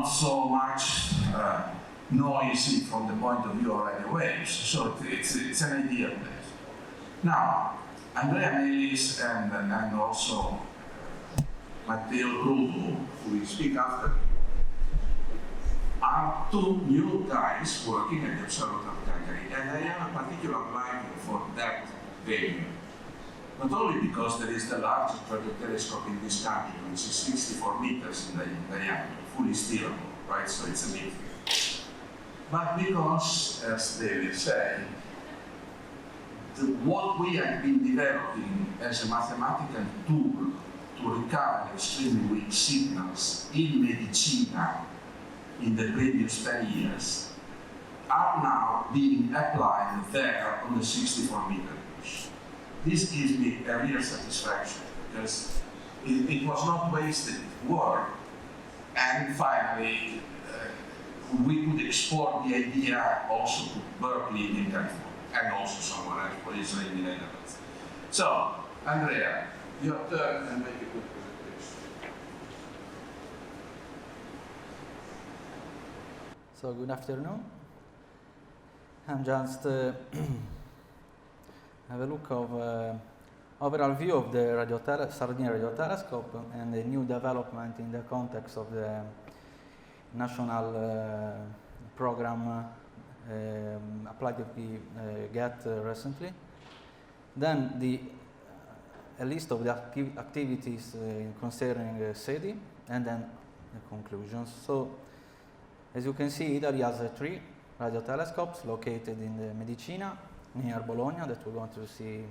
not so much noisy from the point of view of radio waves. So it's an ideal place. Now, Andrea Melis and also Matteo Rudo, who will speak after me, are two new guys working at the Observatory of Cagliari, and I have a particular liking for that venue. Not only because there is the largest radio telescope in this country, which is 64 meters in diameter, fully steerable, right? So it's a big thing. But because, as they will say, what we have been developing as a mathematical tool to recover extremely weak signals in medicina in the previous 10 years are now being applied there on the 64 meter dish. This gives me a real satisfaction because it was not wasted work, and finally we could export the idea also to Berkeley in California and also somewhere else, for Israel in the Netherlands. So, Andrea, your turn and make a good presentation. So, good afternoon. I'm just have a look of overall view of the Sardinia radio telescope and the new development in the context of the national program applied to be get recently. Then a list of the activities concerning SETI, and then the conclusions. So, as you can see, Italy has 3 radio telescopes located in the Medicina, near Bologna, that we're going to see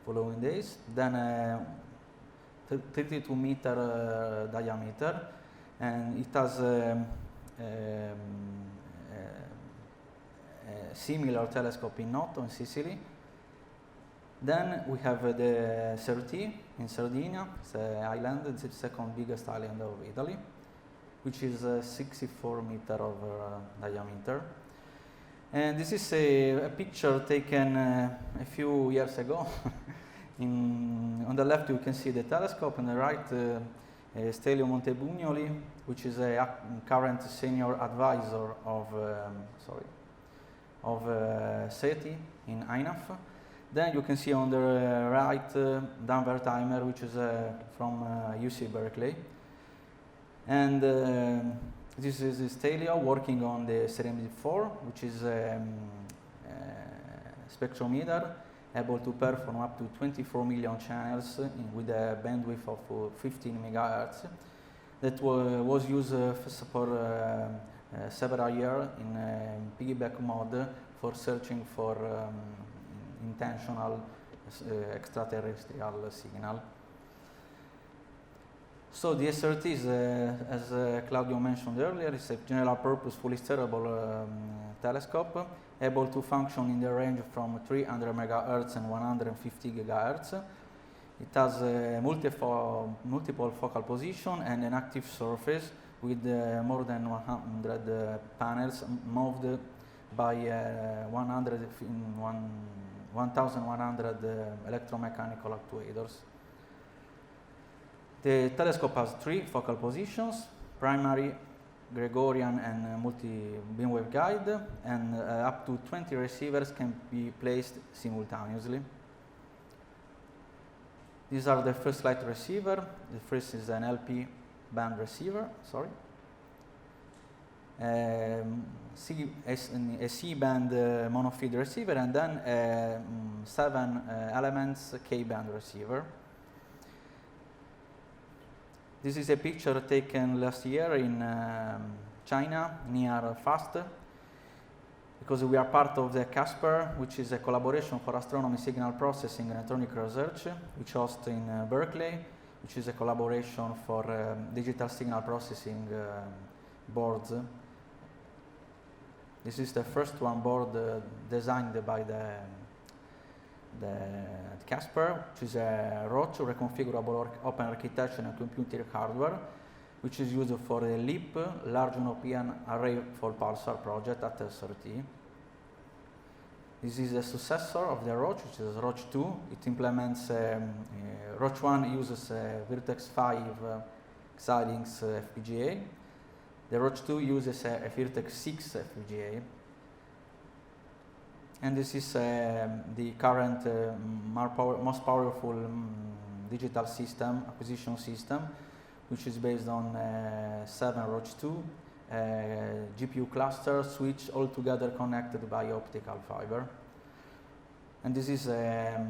following days. Then 32 meter diameter, and it has a similar telescope in Noto in Sicily. Then we have the SRT in Sardinia. It's an island, it's the second biggest island of Italy, which is 64 meter of diameter. And this is a picture taken a few years ago. On the left you can see the telescope, on the right Stelio Montebugnoli, which is a current senior advisor of SETI in INAF. Then you can see on the right Dan Wertheimer, which is from UC Berkeley. And this is Stelio working on the Serenity 4, which is a spectrometer able to perform up to 24 million channels with a bandwidth of 15 megahertz. That was used for several years in piggyback mode for searching for intentional extraterrestrial signal. So the SRT is, as Claudio mentioned earlier, is a general purpose fully steerable telescope able to function in the range from 300 megahertz and 150 gigahertz. It has multiple focal position and an active surface with more than 100 panels moved by 1,100 electromechanical actuators. The telescope has 3 focal positions: primary, Gregorian, and multi-beam waveguide, and up to 20 receivers can be placed simultaneously. These are the first light receiver. The first is an LP band receiver, a C-band monofeed receiver, and then 7 elements K-band receiver. This is a picture taken last year in China, near FAST, because we are part of the CASPER, which is a collaboration for astronomy signal processing and electronic research, which hosts in Berkeley, which is a collaboration for digital signal processing boards. This is the first one board designed by the CASPER, which is a Roche reconfigurable open architecture and computer hardware, which is used for the LEAP, Large European Array for Pulsar project at SRT. This is a successor of the Roche, which is Roche 2. It implements, Roche 1 uses Virtex 5 Xilinx FPGA, The Roach2 uses a Virtex 6 FPGA, and this is the current most powerful digital system, acquisition system, which is based on 7 Roach2 GPU cluster switch all together connected by optical fiber. And this is a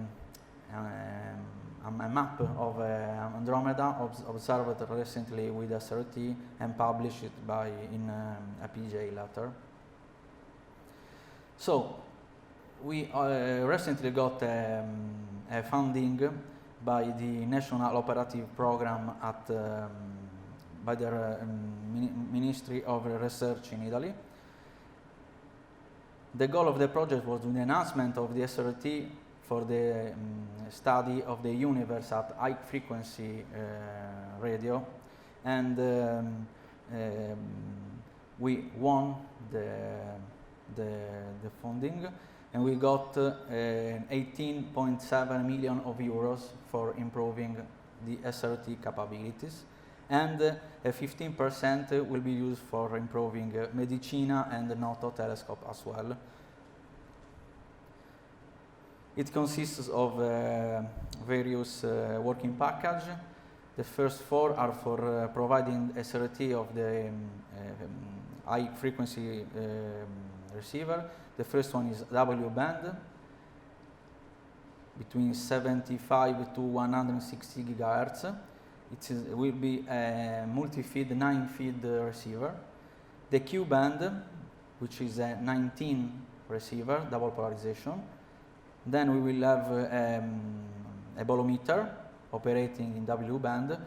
map of Andromeda observed recently with SRT and published in a PJ letter. So we recently got a funding by the National Operative Program at by the Ministry of Research in Italy. The goal of the project was the enhancement of the SRT for the study of the universe at high frequency radio, and we won the funding, and we got 18.7 million of euros for improving the SRT capabilities, and 15% will be used for improving Medicina and the Noto telescope as well. It consists of various working packages. The first 4 are for providing SRT of the high frequency receiver. The first one is W band between 75 to 160 gigahertz. It will be a multi-feed 9-feed receiver. The Q band, which is a 19 receiver, double polarization. Then we will have a bolometer operating in W band.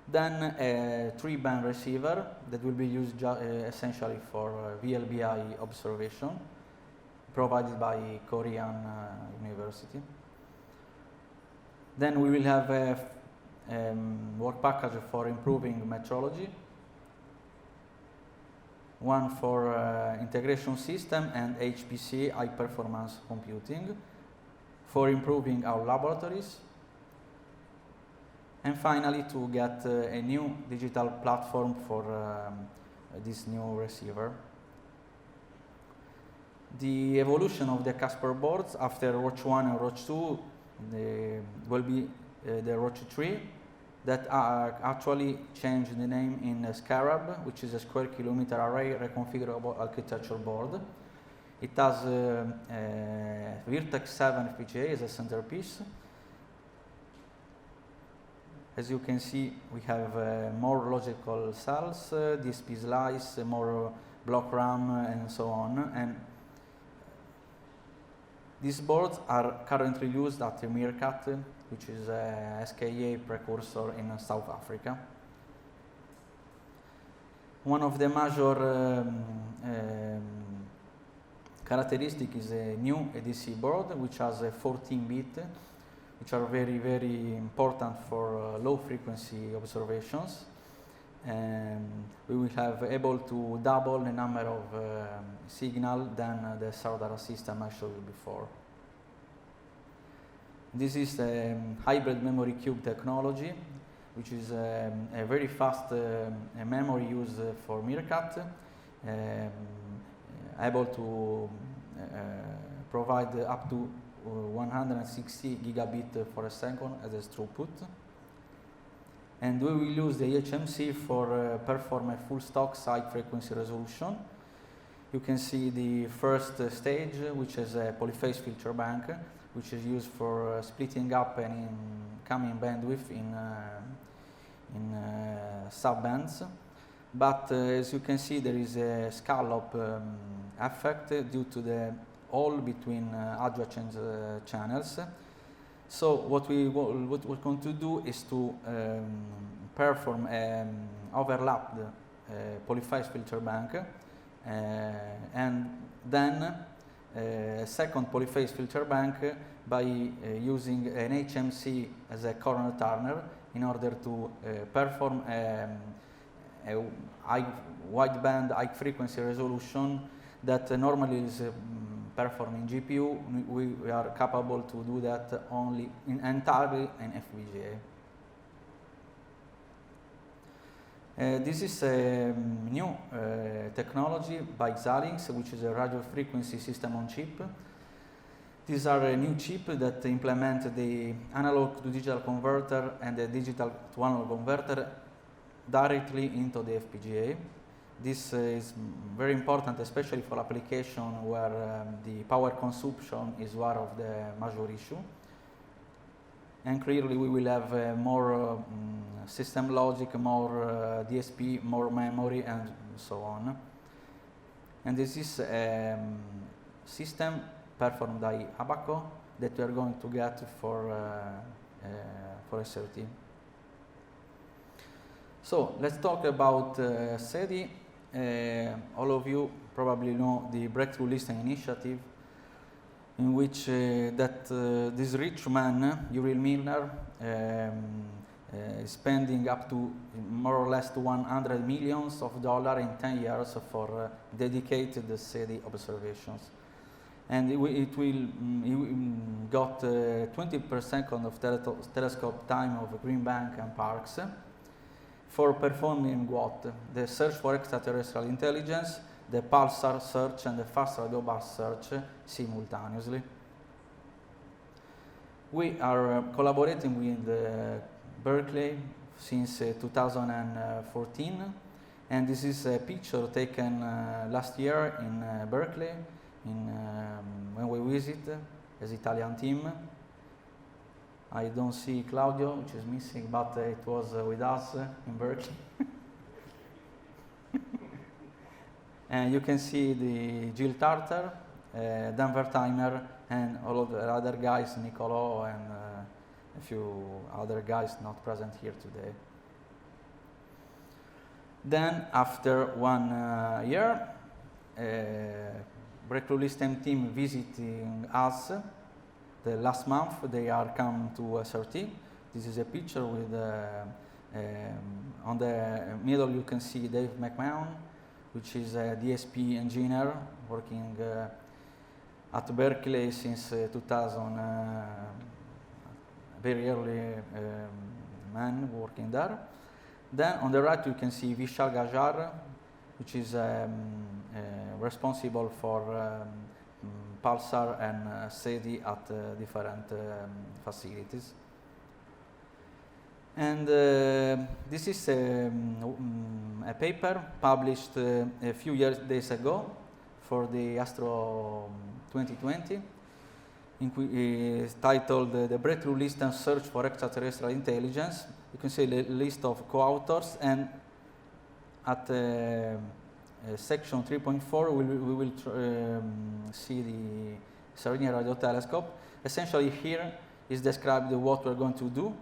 Then a 3-band receiver that will be used essentially for VLBI observation, provided by Korean University. Then we will have a work package for improving metrology, one for integration system and HPC, high performance computing, for improving our laboratories, and finally to get a new digital platform for this new receiver. The evolution of the CASPER boards after Roach 1 and Roach 2 will be the Roach 3, that actually changed the name in Scarab, which is a square kilometer array reconfigurable architecture board. It has Virtex 7 FPGA as a centerpiece. As you can see, we have more logical cells, DSP slice, more block RAM, and so on. And these boards are currently used at the Meerkat, which is a SKA precursor in South Africa. One of the major characteristic is a new ADC board, which has a 14-bit, which are very, very important for low frequency observations. And we will have able to double the number of signal than the Sardara system I showed you before. This is the hybrid memory cube technology, which is a very fast memory used for Meerkat, able to provide up to 160 gigabit for a second as a throughput. And we will use the HMC for perform a full stock high frequency resolution. You can see the first stage, which is a polyphase filter bank, which is used for splitting up any incoming bandwidth in subbands. But as you can see, there is a scallop effect due to the hole between adjacent channels. So what we're going to do is to perform overlapped polyphase filter bank, and then a second polyphase filter bank by using an HMC as a corner turner in order to perform a wideband high frequency resolution that normally is performed in GPU. We are capable to do that only entirely in FPGA. This is a new technology by Xilinx, which is a radio frequency system on chip. These are a new chip that implement the analog to digital converter and the digital to analog converter directly into the FPGA. This is very important, especially for application where the power consumption is one of the major issue. And clearly we will have more system logic, more DSP, more memory, and so on. And this is a system performed by IBHA that we are going to get for SRT. So let's talk about SETI. All of you probably know the Breakthrough Listing Initiative, in which this rich man, Uriel Milner, is spending up to more or less to $100 million in 10 years for dedicated SETI observations. And it will got 20 per second of telescope time of Green Bank and Parkes for performing what? The search for extraterrestrial intelligence, the pulsar search, and the fast radio burst search simultaneously. We are collaborating with Berkeley since 2014, and this is a picture taken last year in Berkeley when we visit as Italian team. I don't see Claudio, which is missing, but it was with us in Berkeley. And you can see the Jill Tartar, Dan Wertheimer, and all of the other guys, Nicolo, and a few other guys not present here today. Then, after 1 year, Breakthrough Listing team visiting us. The last month they are come to SRT. This is a picture with on the middle you can see Dave McMahon, which is a DSP engineer working at Berkeley since 2000, very early man working there. Then on the right you can see Vishal Gajar, which is responsible for pulsar and SETI at different facilities. And this is a paper published a few days ago for the Astro 2020, titled The Breakthrough List and Search for Extraterrestrial Intelligence. You can see the list of co-authors, and at section 3.4 we will see the Sardinia radio telescope. Essentially here is described what we're going to do,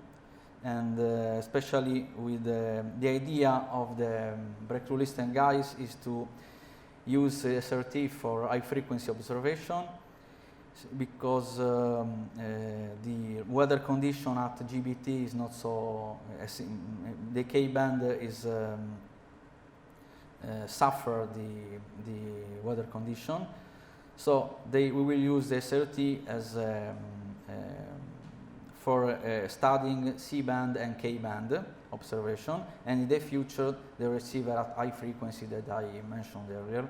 and especially with the idea of the Breakthrough Listing guys is to use SRT for high frequency observation, because the weather condition at GBT is not so, the K-band is suffer the weather condition. So we will use the SRT as for studying C-band and K-band observation, and in the future the receiver at high frequency that I mentioned earlier.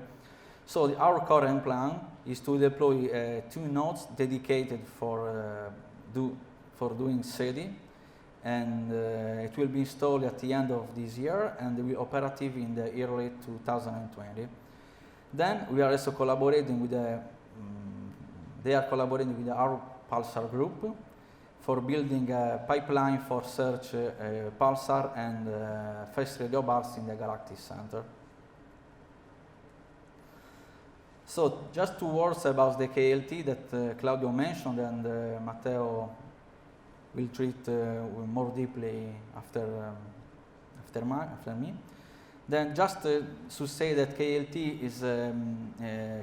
So our current plan is to deploy 2 nodes dedicated for doing SETI, and it will be installed at the end of this year and will be operative in the early 2020. Then we are also collaborating with they are collaborating with our pulsar group for building a pipeline for search pulsar and fast radio bursts in the Galactic Center. So just 2 words about the KLT that Claudio mentioned, and Matteo will treat more deeply after me. Then just to say that KLT is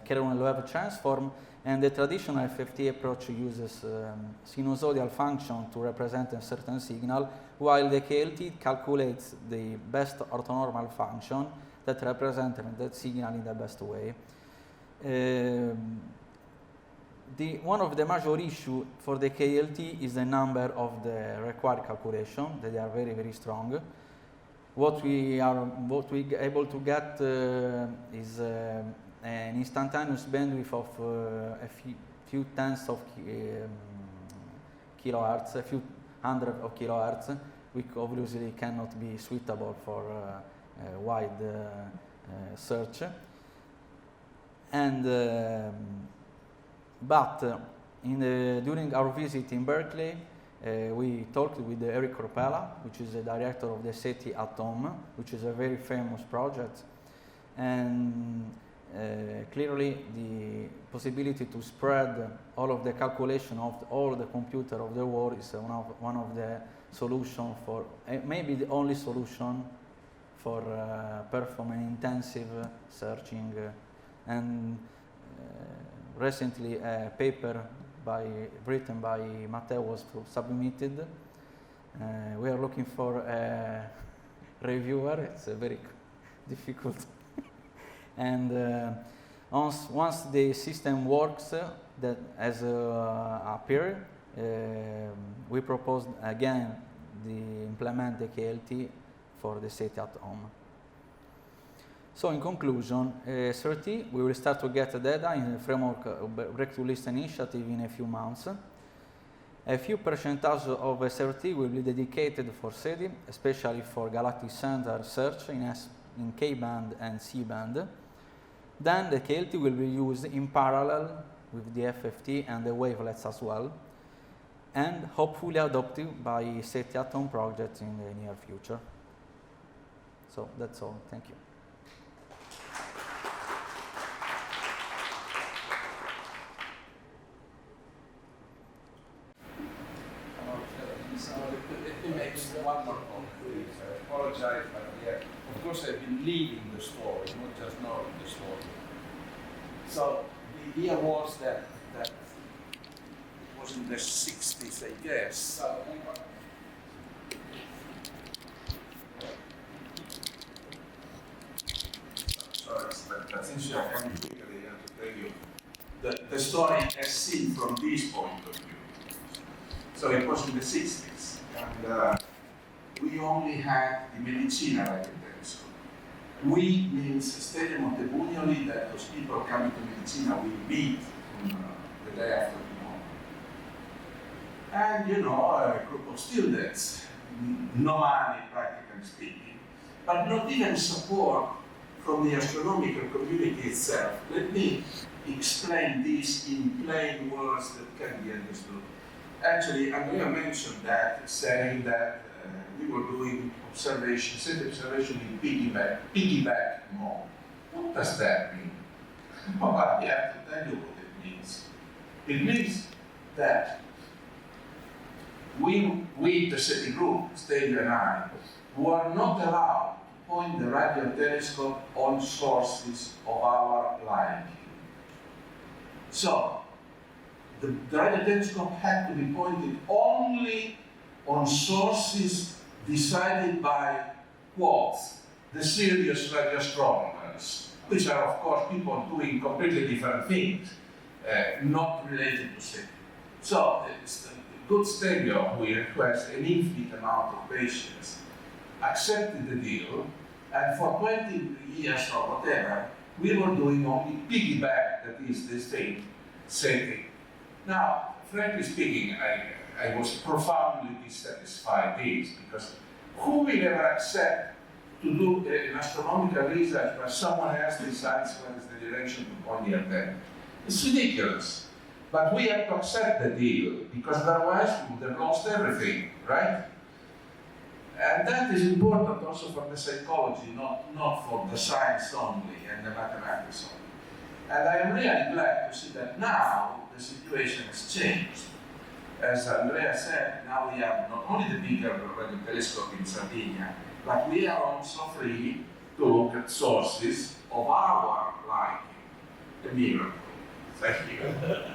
kernel wave transform, and the traditional FFT approach uses sinusoidal function to represent a certain signal, while the KLT calculates the best orthonormal function that represents that signal in the best way. One of the major issues for the KLT is the number of the required calculation. They are very, very strong. what we able to get is an instantaneous bandwidth of a few tens of kilohertz, a few hundred of kilohertz, which obviously cannot be suitable for wide search. And during our visit in Berkeley, we talked with Eric Ropella, which is the director of the SETI at home, which is a very famous project. And clearly the possibility to spread all of the calculation of all the computer of the world is one of the solutions for, maybe the only solution for performing intensive searching. And recently a paper written by Matteo was submitted. We are looking for a reviewer. It's a very difficult. And once the system works, that as appeared, we proposed again implement the KLT for the SETI at home. So in conclusion, SRT, we will start to get data in the framework of Breakthrough List initiative in a few months. A few percentage of SRT will be dedicated for SETI, especially for galactic center search in K-band and C-band. Then the KLT will be used in parallel with the FFT and the wavelets as well, and hopefully adopted by SETI at home projects in the near future. So that's all. Thank you. It makes one more point, please. I apologize, but yeah, of course I've been leading the story, not just knowing the story. So the idea was that it was in the 60s, I guess. Sorry, but since you are coming here, I have to tell you the story as seen from this point of view. So it was in the 60s, and we only had the Medicina radio telescope. We means Stadium of the Bugnoli, that those people coming to Medicina will meet the day after tomorrow. And you know, a group of students, no money practically speaking, but not even support from the astronomical community itself. Let me explain this in plain words that can be understood. Actually, Andrea mentioned that, saying that we were doing observation, SETI observation in piggyback mode. What does that mean? Well, I have to tell you what it means. It means that we the SETI group, Stelio and I, were not allowed to point the radio telescope on sources of our liking. So, the radio telescope had to be pointed only on sources decided by, quotes, the serious radio astronomers, which are, of course, people doing completely different things, not related to SETI. So, the good Stelio, who has an infinite amount of patience, accepted the deal, and for 20 years or whatever, we were doing only piggyback, that is this thing, SETI. Now, frankly speaking, I was profoundly dissatisfied with this, because who will ever accept to do an astronomical research where someone else decides what is the direction to point the antenna? It's ridiculous. But we have to accept the deal, because otherwise we would have lost everything, right? And that is important also for the psychology, not for the science only and the mathematics only. And I am really glad to see that now the situation has changed. As Andrea said, now we have not only the bigger radio telescope in Sardinia, but we are also free to look at sources of our liking. A miracle. Thank you.